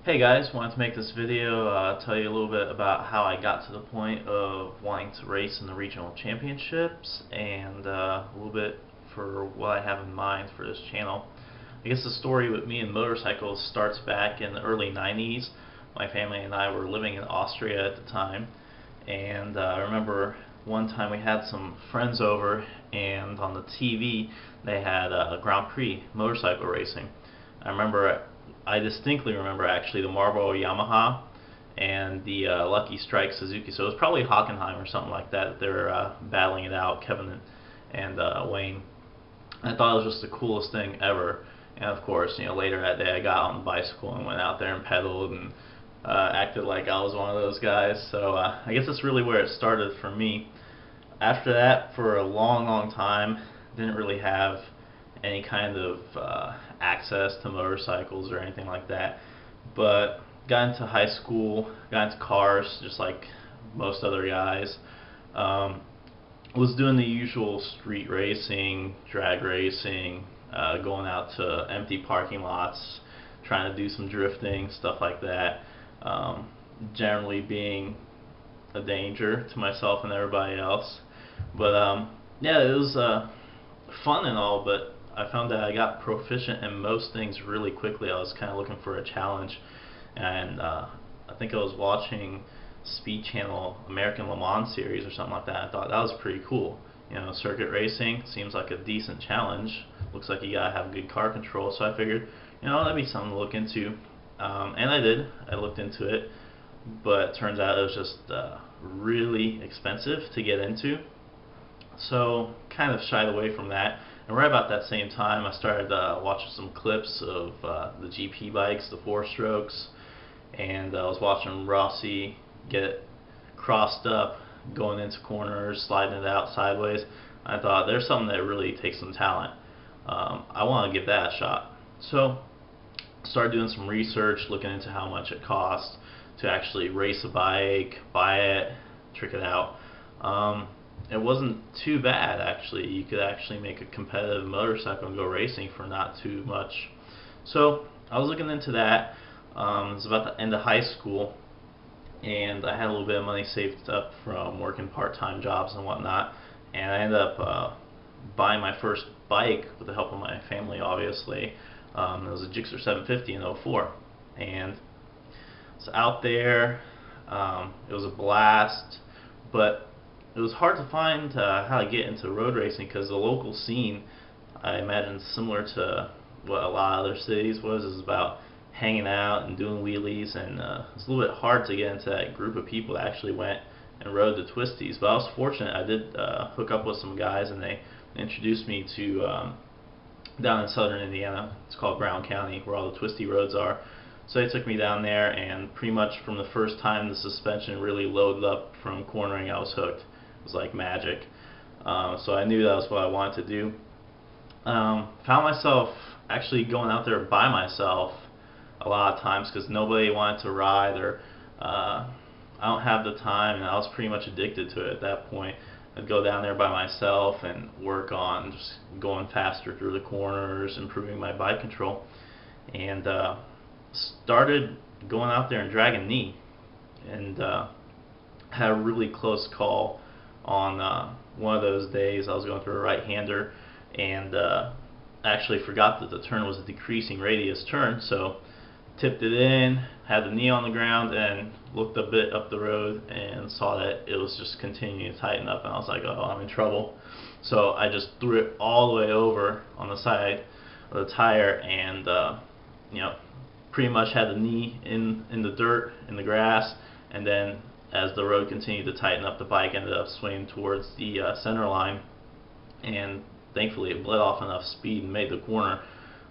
Hey guys, wanted to make this video, tell you a little bit about how I got to the point of wanting to race in the regional championships and a little bit for what I have in mind for this channel. I guess the story with me and motorcycles starts back in the early 90s. My family and I were living in Austria at the time, and I remember one time we had some friends over, and on the TV they had Grand Prix motorcycle racing. I distinctly remember actually the Marlboro Yamaha and the Lucky Strike Suzuki. So it was probably Hockenheim or something like that. They were battling it out, Kevin and Wayne. I thought it was just the coolest thing ever. And of course, later that day I got on the bicycle and went out there and pedaled and acted like I was one of those guys. So I guess that's really where it started for me. After that, for a long time, didn't really have any kind of access to motorcycles or anything like that, but got into high school, got into cars just like most other guys. Was doing the usual street racing, drag racing, going out to empty parking lots, trying to do some drifting, stuff like that, generally being a danger to myself and everybody else. But yeah, it was fun and all, but I found that I got proficient in most things really quickly. I was kind of looking for a challenge, and I think I was watching Speed Channel American Le Mans series or something like that. I thought that was pretty cool. Circuit racing seems like a decent challenge. Looks like you gotta have good car control. So I figured, that'd be something to look into, and I did. I looked into it, but it turns out it was just really expensive to get into. So kind of shied away from that. And right about that same time, I started watching some clips of the GP bikes, the 4-strokes, and I was watching Rossi get crossed up, going into corners, sliding it out sideways. I thought, there's something that really takes some talent. I want to give that a shot. So started doing some research, looking into how much it costs to actually race a bike, buy it, trick it out. It wasn't too bad, actually. You could actually make a competitive motorcycle and go racing for not too much. So I was looking into that. It was about the end of high school, and I had a little bit of money saved up from working part-time jobs and whatnot, and I ended up buying my first bike with the help of my family, obviously. It was a Gixxer 750 in '04, and it's out there. It was a blast, but it was hard to find how to get into road racing, because the local scene, I imagine similar to what a lot of other cities was, is about hanging out and doing wheelies, and it's a little bit hard to get into that group of people that actually went and rode the twisties. But I was fortunate. I did hook up with some guys, and they introduced me to down in southern Indiana. It's called Brown County, where all the twisty roads are. So they took me down there, and pretty much from the first time the suspension really loaded up from cornering, I was hooked. It was like magic. So I knew that was what I wanted to do. Found myself actually going out there by myself a lot of times, because nobody wanted to ride, or I don't have the time, and I was pretty much addicted to it at that point. I'd go down there by myself and work on just going faster through the corners, improving my bike control, and started going out there and dragging knee, and had a really close call on one of those days. I was going through a right-hander, and actually forgot that the turn was a decreasing radius turn, so tipped it in, had the knee on the ground, and looked a bit up the road and saw that it was just continuing to tighten up, and I was like, oh, I'm in trouble. So I just threw it all the way over on the side of the tire, and pretty much had the knee in the dirt, in the grass, and then as the road continued to tighten up, the bike ended up swinging towards the center line, and thankfully it bled off enough speed and made the corner.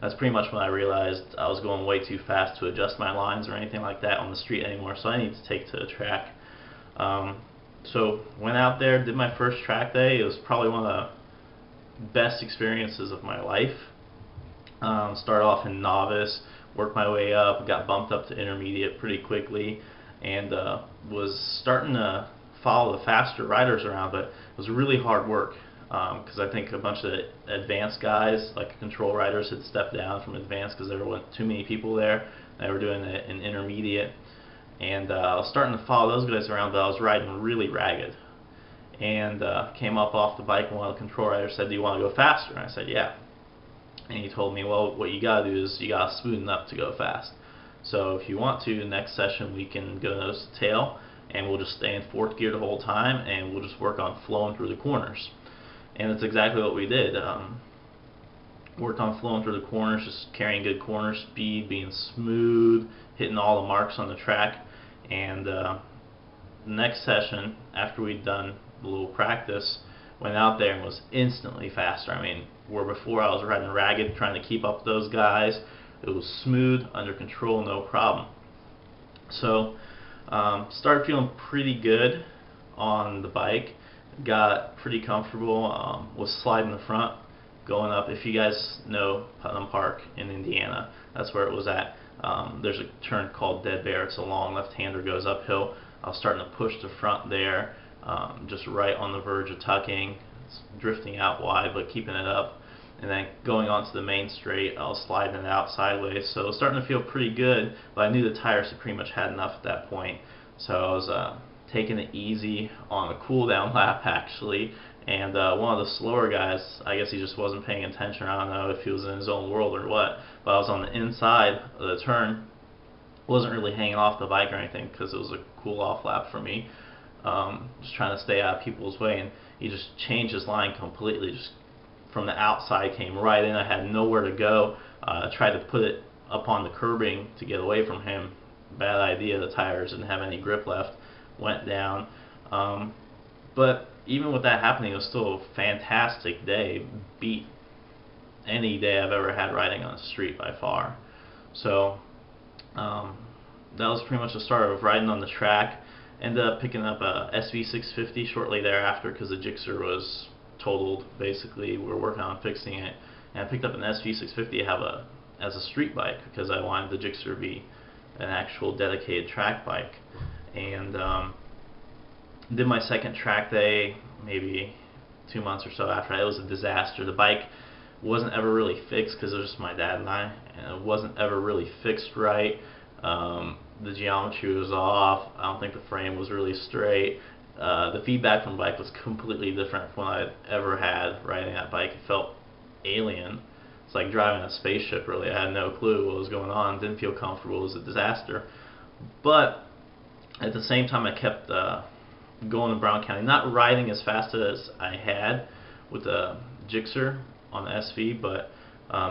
That's pretty much when I realized I was going way too fast to adjust my lines or anything like that on the street anymore, so I needed to take to the track. So went out there, did my first track day. It was probably one of the best experiences of my life. Started off in novice, worked my way up, got bumped up to intermediate pretty quickly, and was starting to follow the faster riders around, but it was really hard work. because I think a bunch of advanced guys, like control riders, had stepped down from advanced because there weren't too many people there. They were doing an intermediate, and I was starting to follow those guys around, but I was riding really ragged. And came up off the bike, and one of the control riders said, "Do you want to go faster?" And I said, "Yeah." And he told me, "Well, what you gotta do is you gotta smoothen up to go fast. So if you want to, next session we can go nose to tail, and we'll just stay in fourth gear the whole time, and we'll just work on flowing through the corners." And that's exactly what we did. Worked on flowing through the corners, just carrying good corner speed, being smooth, hitting all the marks on the track. And the next session, after we'd done a little practice, went out there and was instantly faster. I mean, where before I was riding ragged trying to keep up with those guys, it was smooth, under control, no problem. So started feeling pretty good on the bike, got pretty comfortable, was sliding the front, going up. If you guys know Putnam Park in Indiana, that's where it was at. There's a turn called Dead Bear. It's a long left-hander, goes uphill. I was starting to push the front there, just right on the verge of tucking. It's drifting out wide, but keeping it up. And then going onto the main straight, I was sliding it out sideways. So it was starting to feel pretty good, but I knew the tires had pretty much had enough at that point. So I was taking it easy on a cool down lap, actually. And one of the slower guys, I guess he just wasn't paying attention. I don't know if he was in his own world or what, but I was on the inside of the turn. Wasn't really hanging off the bike or anything because it was a cool off lap for me. Just trying to stay out of people's way, and he just changed his line completely. Just from the outside came right in. I had nowhere to go. I tried to put it up on the curbing to get away from him. Bad idea. The tires didn't have any grip left. Went down. But even with that happening, it was still a fantastic day. Beat any day I've ever had riding on the street by far. So that was pretty much the start of riding on the track. Ended up picking up a SV650 shortly thereafter because the Gixxer was totaled. Basically, we were working on fixing it, and I picked up an SV650 to have as a street bike because I wanted the Gixxer to be an actual dedicated track bike. And did my second track day maybe 2 months or so after that. It was a disaster. The bike wasn't ever really fixed because it was just my dad and I, and it wasn't ever really fixed right. The geometry was off. I don't think the frame was really straight. The feedback from the bike was completely different from what I'd ever had riding that bike. It felt alien. It's like driving a spaceship, really. I had no clue what was going on. Didn't feel comfortable. It was a disaster. But at the same time, I kept going to Brown County. Not riding as fast as I had with the Gixxer on the SV, but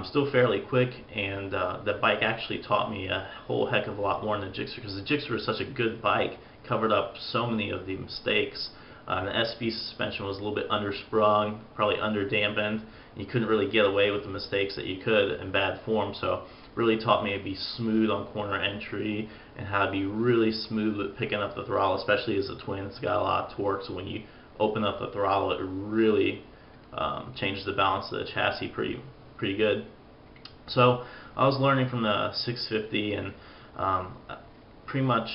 still fairly quick, and the bike actually taught me a whole heck of a lot more than the Gixxer, because the Gixxer was such a good bike, covered up so many of the mistakes. The SV suspension was a little bit undersprung, probably underdampened. You couldn't really get away with the mistakes that you could in bad form, so really taught me to be smooth on corner entry and how to be really smooth with picking up the throttle, especially as a twin. It's got a lot of torque, so when you open up the throttle, it really changes the balance of the chassis pretty good. So I was learning from the 650, and pretty much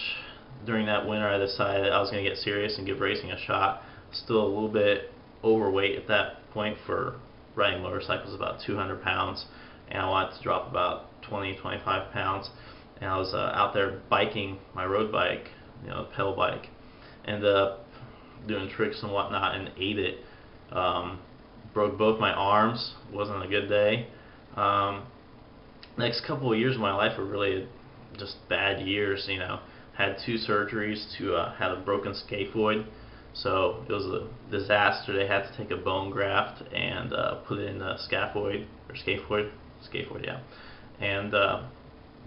during that winter I decided I was going to get serious and give racing a shot. Still a little bit overweight at that point for riding motorcycles, about 200 pounds, and I wanted to drop about 20-25 pounds. And I was out there biking my road bike, the pedal bike. Ended up doing tricks and whatnot and ate it. Broke both my arms. Wasn't a good day. Next couple of years of my life were really just bad years. Had 2 surgeries to had a broken scaphoid, so it was a disaster. They had to take a bone graft and put it in a scaphoid, yeah. And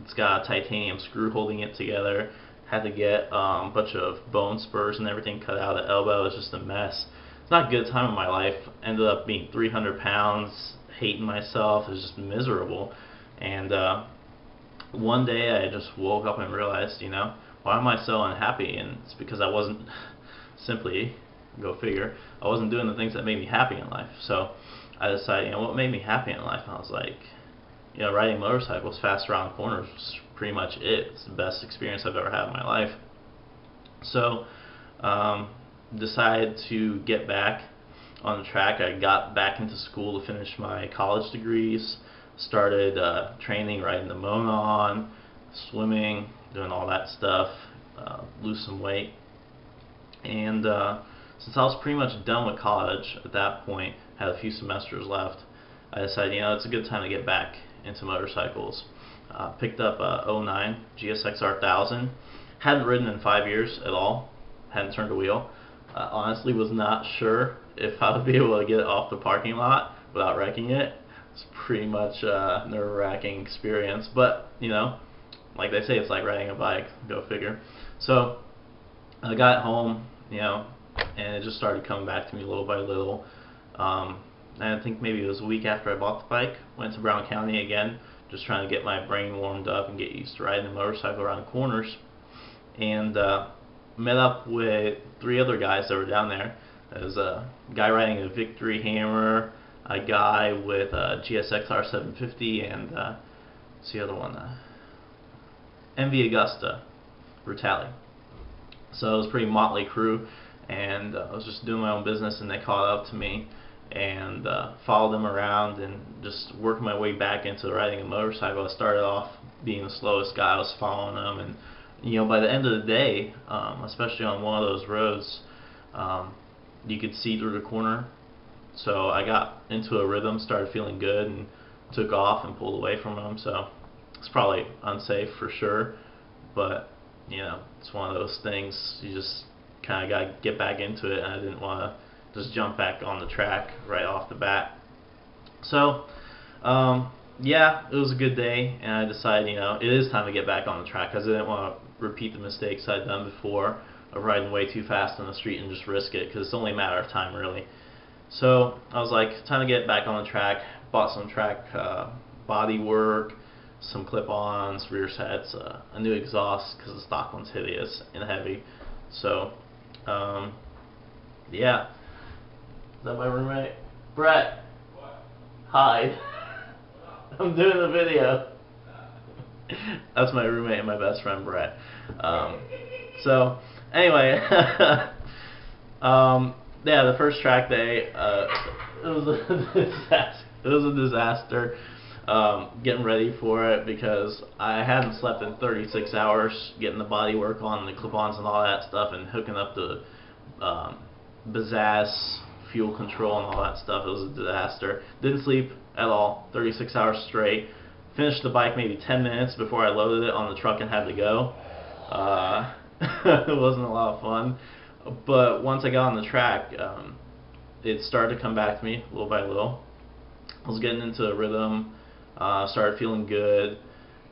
it's got a titanium screw holding it together. Had to get a bunch of bone spurs and everything cut out of the elbow. It was just a mess. It's not a good time in my life. Ended up being 300 pounds, hating myself. It was just miserable. And one day I just woke up and realized, why am I so unhappy? And it's because I wasn't simply, go figure, I wasn't doing the things that made me happy in life. So I decided, what made me happy in life? And I was like, riding motorcycles fast around corners was pretty much it. It's the best experience I've ever had in my life. So decided to get back on the track. I got back into school to finish my college degrees, started training, riding the Monon, swimming, doing all that stuff, lose some weight. And since I was pretty much done with college at that point, had a few semesters left, I decided, it's a good time to get back into motorcycles. Picked up a '09 GSX-R 1000. Hadn't ridden in 5 years at all. Hadn't turned a wheel. Honestly, was not sure if I would be able to get it off the parking lot without wrecking it. It's pretty much a nerve-wracking experience, but like they say, it's like riding a bike. Go figure. So I got home, and it just started coming back to me little by little. And I think maybe it was a week after I bought the bike. Went to Brown County again, just trying to get my brain warmed up and get used to riding a motorcycle around corners. And met up with 3 other guys that were down there. There's a guy riding a Victory Hammer, a guy with a GSX-R 750, and what's the other one? MV Augusta Brutale. So it was a pretty motley crew, and I was just doing my own business, and they caught up to me, and followed them around and just worked my way back into riding a motorcycle. I started off being the slowest guy. I was following them, and by the end of the day, especially on one of those roads, you could see through the corner. So I got into a rhythm, started feeling good, and took off and pulled away from them. So it's probably unsafe for sure, but it's one of those things. You just kind of got to get back into it, and I didn't want to just jump back on the track right off the bat. So yeah, it was a good day, and I decided, it is time to get back on the track, because I didn't want to repeat the mistakes I'd done before of riding way too fast on the street and just risk it, because it's only a matter of time, really. So I was like, time to get back on the track. Bought some track body work, some clip-ons, rear sets, a new exhaust, because the stock one's hideous and heavy. So yeah. Is that my roommate? Brett! What? Hide. I'm doing a video. That's my roommate and my best friend, Brett. So anyway, yeah, the first track day, it was a disaster. It was a disaster. Getting ready for it, because I hadn't slept in 36 hours, getting the body work on, the clip-ons and all that stuff, and hooking up the Bazaz fuel control and all that stuff. It was a disaster. Didn't sleep at all, 36 hours straight. Finished the bike maybe 10 minutes before I loaded it on the truck and had to go. It wasn't a lot of fun. But once I got on the track, it started to come back to me little by little. I was getting into a rhythm, started feeling good,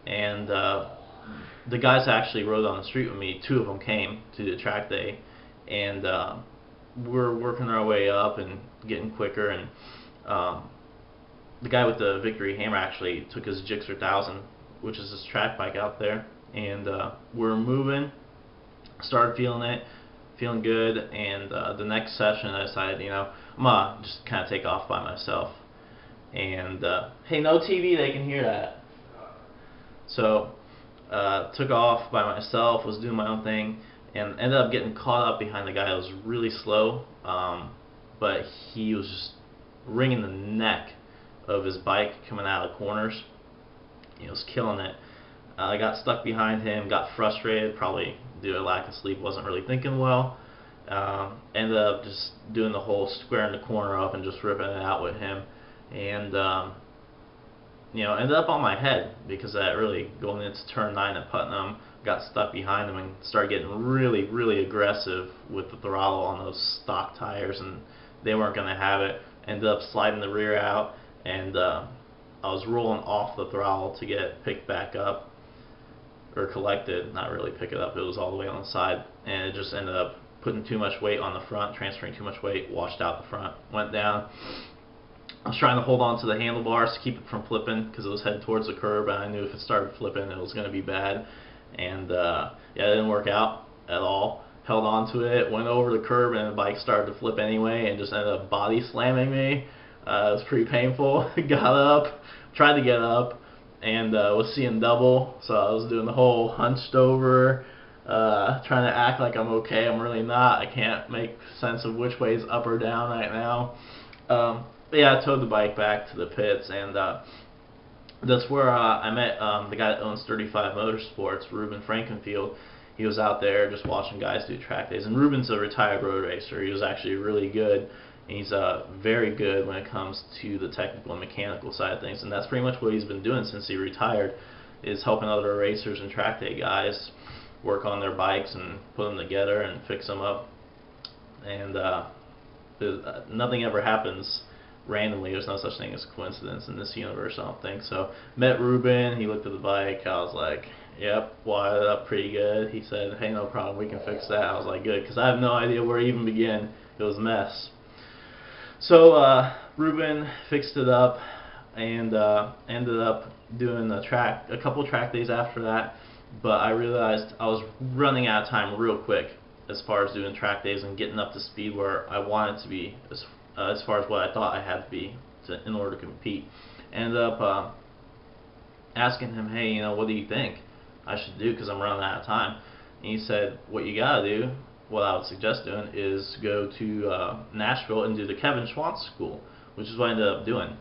and the guys that actually rode on the street with me, 2 of them came to the track day, and we're working our way up and getting quicker, and the guy with the Victory Hammer actually took his Gixxer 1000, which is his track bike out there, and we're moving, started feeling it, feeling good, and the next session I decided, I'm gonna just kind of take off by myself. And hey, no TV, they can hear that. So took off by myself, was doing my own thing, and ended up getting caught up behind the guy that was really slow, but he was just wringing the neck of his bike coming out of corners. He was killing it. I got stuck behind him, got frustrated, probably due to lack of sleep, wasn't really thinking well. Ended up just doing the whole squaring the corner up and just ripping it out with him. And ended up on my head, because I really, going into turn 9 at Putnam, got stuck behind him and started getting really, really aggressive with the throttle on those stock tires, and they weren't going to have it. Ended up sliding the rear out, and I was rolling off the throttle to get it picked back up, or collected, not really pick it up, it was all the way on the side, and it just ended up putting too much weight on the front, transferring too much weight, washed out the front, went down. I was trying to hold on to the handlebars to keep it from flipping, because it was headed towards the curb, and I knew if it started flipping it was going to be bad. And yeah, it didn't work out at all. Held on to it, went over the curb, and the bike started to flip anyway, and just ended up body slamming me. It was pretty painful. Got up, tried to get up, and was seeing double, so I was doing the whole hunched over, trying to act like I'm okay. I'm really not. I can't make sense of which way is up or down right now. But yeah, I towed the bike back to the pits, and That's where I met the guy that owns 35 Motorsports, Ruben Frankenfield. He was out there just watching guys do track days. And Ruben's a retired road racer. He was actually really good. And he's very good when it comes to the technical and mechanical side of things. And that's pretty much what he's been doing since he retired, is helping other racers and track day guys work on their bikes and put them together and fix them up. And nothing ever happens randomly. There's no such thing as coincidence in this universe, I don't think. So met Ruben, he looked at the bike, I was like, yep, wired it up pretty good. He said, hey, no problem, we can fix that. I was like, good, because I have no idea where to even begin. It was a mess. So Ruben fixed it up and ended up doing a couple track days after that, but I realized I was running out of time real quick as far as doing track days and getting up to speed where I wanted to be as far as what I thought I had to be in order to compete. Ended up asking him, hey, what do you think I should do, because I'm running out of time? And he said, what you gotta do, what I would suggest doing, is go to Nashville and do the Kevin Schwantz School, which is what I ended up doing.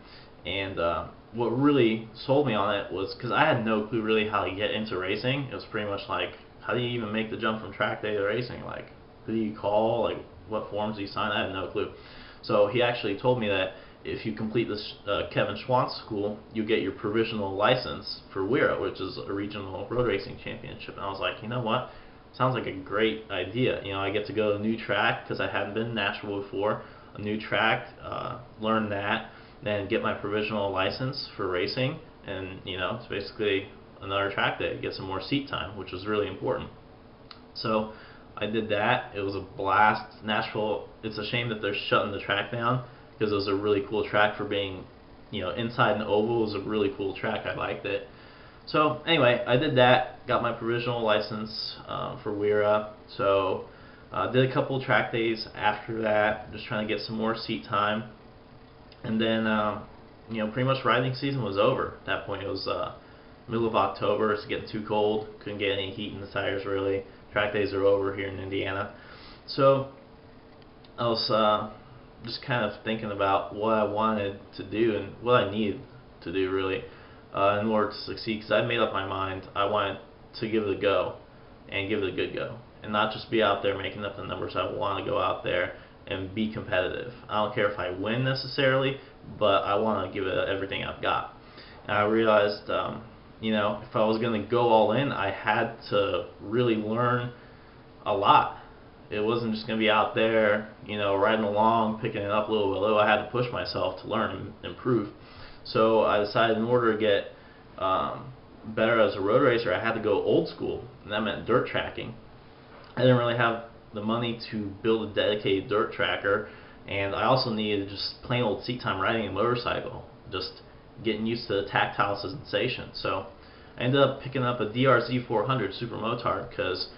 And what really sold me on it was because I had no clue really how to get into racing. It was pretty much like, how do you even make the jump from track day to racing? Like, who do you call? Like, what forms do you sign? I had no clue. So he actually told me that if you complete this Kevin Schwantz School, you get your provisional license for WERA, which is a regional road racing championship. And I was like, you know what? Sounds like a great idea. I get to go to a new track because I hadn't been in Nashville before. A new track, learn that, then get my provisional license for racing, and it's basically another track day, get some more seat time, which was really important. So I did that. It was a blast. Nashville, it's a shame that they're shutting the track down, because it was a really cool track for being, inside an oval. It was a really cool track. I liked it. So anyway, I did that, got my provisional license for WERA. So did a couple track days after that, just trying to get some more seat time. And then, pretty much riding season was over at that point. It was middle of October. It's getting too cold. Couldn't get any heat in the tires, really. Track days are over here in Indiana. So I was just kind of thinking about what I wanted to do and what I needed to do, really, in order to succeed. Because I made up my mind. I wanted to give it a go, and give it a good go, and not just be out there making up the numbers. I want to go out there and be competitive. I don't care if I win necessarily, but I want to give it everything I've got. And I realized, if I was going to go all in, I had to really learn a lot. It wasn't just going to be out there, riding along, picking it up little by little. I had to push myself to learn and improve. So I decided, in order to get better as a road racer, I had to go old school, and that meant dirt tracking. I didn't really have the money to build a dedicated dirt tracker, and I also needed just plain old seat time riding a motorcycle, just getting used to the tactile sensation. So I ended up picking up a DRZ 400 Super Motard, because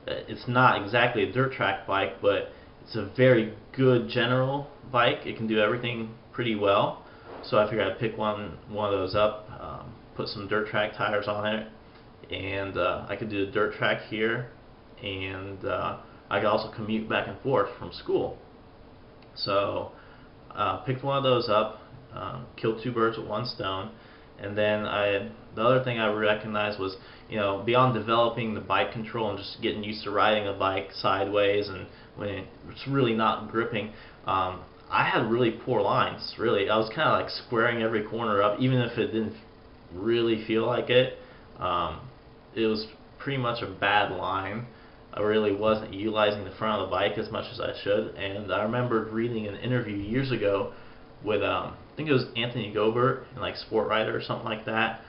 it's not exactly a dirt track bike, but it's a very good general bike. It can do everything pretty well. So I figured I'd pick one of those up, put some dirt track tires on it, and I could do the dirt track here, and I could also commute back and forth from school. So picked one of those up, killed two birds with one stone. And then the other thing I recognized was, beyond developing the bike control and just getting used to riding a bike sideways and when it's really not gripping, I had really poor lines. Really, I was kind of like squaring every corner up, even if it didn't really feel like it. It was pretty much a bad line. I really wasn't utilizing the front of the bike as much as I should. And I remembered reading an interview years ago with I think it was Anthony Gobert in like Sport Rider or something like that,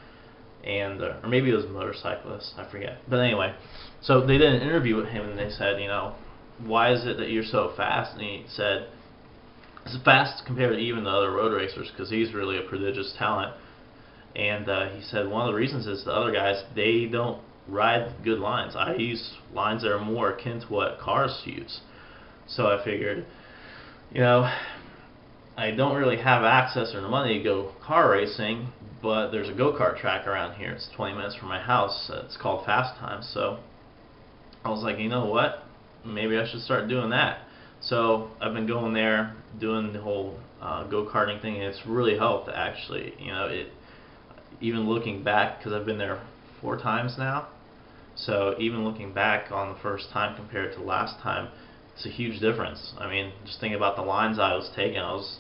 and or maybe it was a motorcyclist, I forget. But anyway, so they did an interview with him, and they said, why is it that you're so fast? And he said, it's fast compared to even the other road racers, because he's really a prodigious talent. And he said one of the reasons is the other guys, they don't ride good lines. I use lines that are more akin to what cars use. So I figured, I don't really have access or the money to go car racing, but there's a go-kart track around here. It's 20 minutes from my house. It's called Fast Time. So I was like, you know what? Maybe I should start doing that. So I've been going there, doing the whole go-karting thing, and it's really helped, actually. even looking back, because I've been there 4 times now, so even looking back on the first time compared to last time, it's a huge difference. I mean, just think about the lines I was taking. I was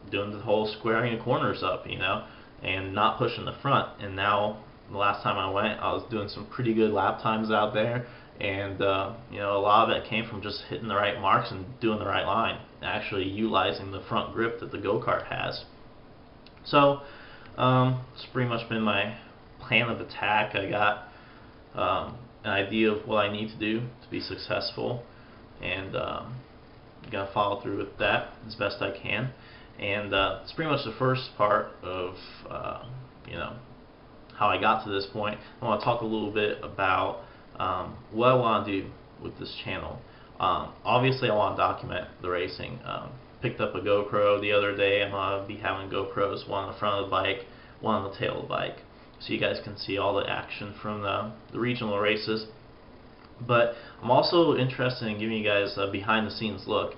doing the whole squaring the corners up, and not pushing the front. And now, the last time I went, I was doing some pretty good lap times out there, and a lot of it came from just hitting the right marks and doing the right line, actually utilizing the front grip that the go-kart has. So it's pretty much been my plan of attack. I got an idea of what I need to do to be successful, and gotta follow through with that as best I can. And it's pretty much the first part of how I got to this point. I want to talk a little bit about what I want to do with this channel. Obviously, I want to document the racing. Picked up a GoPro the other day. I'm going to be having GoPros, one on the front of the bike, one on the tail of the bike, so you guys can see all the action from the regional races. But I'm also interested in giving you guys a behind-the-scenes look.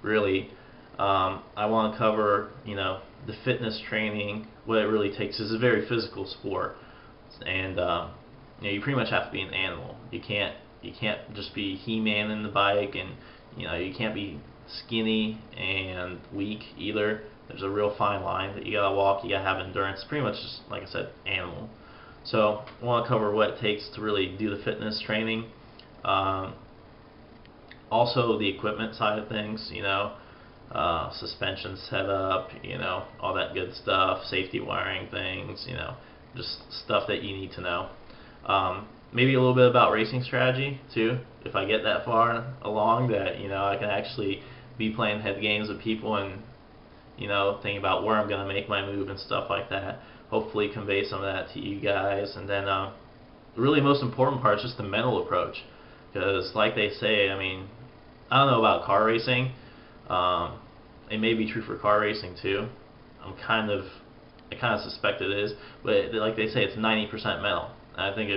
Really, I want to cover, the fitness training, what it really takes. It's a very physical sport, and you pretty much have to be an animal. You can't just be He-Man in the bike, and you can't be skinny and weak either. There's a real fine line that you gotta walk. You gotta have endurance. Pretty much just, like I said, animal. So I want to cover what it takes to really do the fitness training. Also the equipment side of things, suspension setup, all that good stuff, safety wiring things, just stuff that you need to know. Maybe a little bit about racing strategy too, if I get that far along that I can actually be playing head games with people and thinking about where I'm going to make my move and stuff like that. Hopefully convey some of that to you guys. And then the really most important part is just the mental approach, because like they say, I mean, I don't know about car racing. It may be true for car racing too. I kind of suspect it is, but like they say, it's 90% mental. And I think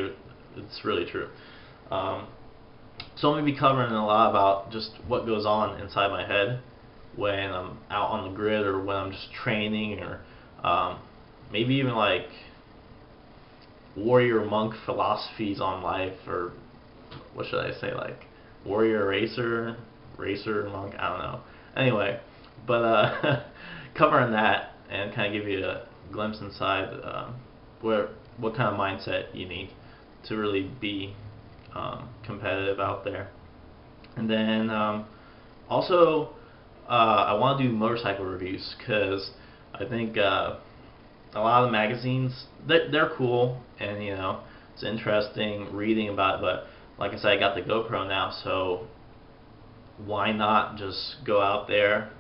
it's really true. So I'm going to be covering a lot about just what goes on inside my head when I'm out on the grid, or when I'm just training, or maybe even like warrior monk philosophies on life, or what should I say, like warrior racer monk, I don't know. Anyway, but covering that and kind of give you a glimpse inside what kind of mindset you need to really be competitive out there. And then also I want to do motorcycle reviews, because I think a lot of the magazines, they're cool, and it's interesting reading about it, but like I said, I got the GoPro now, so why not just go out there,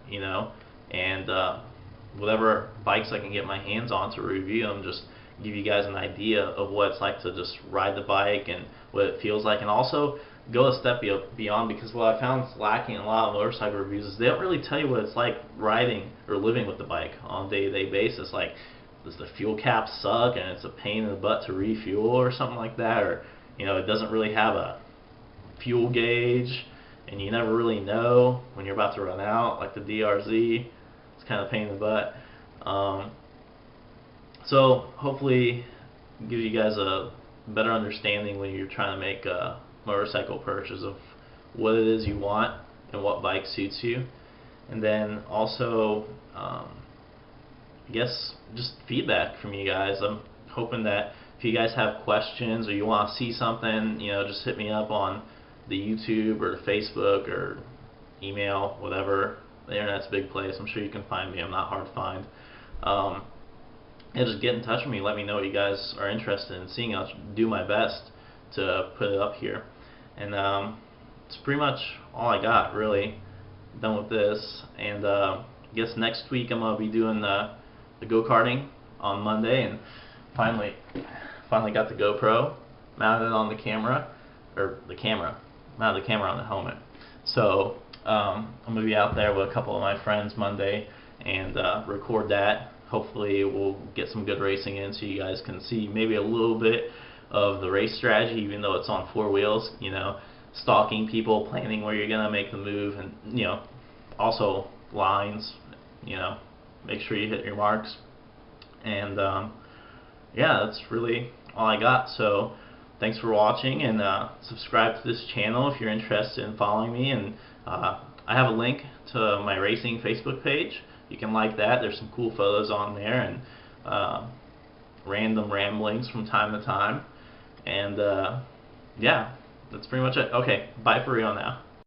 and whatever bikes I can get my hands on to review them, just give you guys an idea of what it's like to just ride the bike and what it feels like. And also go a step beyond, because what I found is lacking in a lot of motorcycle reviews is they don't really tell you what it's like riding or living with the bike on a day-to-day basis. Like, does the fuel cap suck and it's a pain in the butt to refuel or something like that, or it doesn't really have a fuel gauge and you never really know when you're about to run out, like the DRZ. It's kind of a pain in the butt. So hopefully give you guys a better understanding when you're trying to make a motorcycle purchase of what it is you want and what bike suits you. And then also I guess just feedback from you guys. I'm hoping that if you guys have questions or you want to see something, just hit me up on the YouTube or the Facebook or email, whatever. The internet's a big place. I'm sure you can find me. I'm not hard to find. And just get in touch with me. Let me know what you guys are interested in seeing. I'll do my best to put it up here. And it's pretty much all I got, really. Done with this. And I guess next week I'm going to be doing the go-karting on Monday, and finally got the GoPro mounted on the camera, mounted the camera on the helmet. So I'm going to be out there with a couple of my friends Monday and record that. Hopefully we'll get some good racing in so you guys can see maybe a little bit of the race strategy, even though it's on 4 wheels, stalking people, planning where you're going to make the move, and also lines, make sure you hit your marks. And yeah, that's really all I got. So thanks for watching, and subscribe to this channel if you're interested in following me. And I have a link to my racing Facebook page. You can like that. There's some cool photos on there, and random ramblings from time to time. And yeah, that's pretty much it. Okay, bye for real now.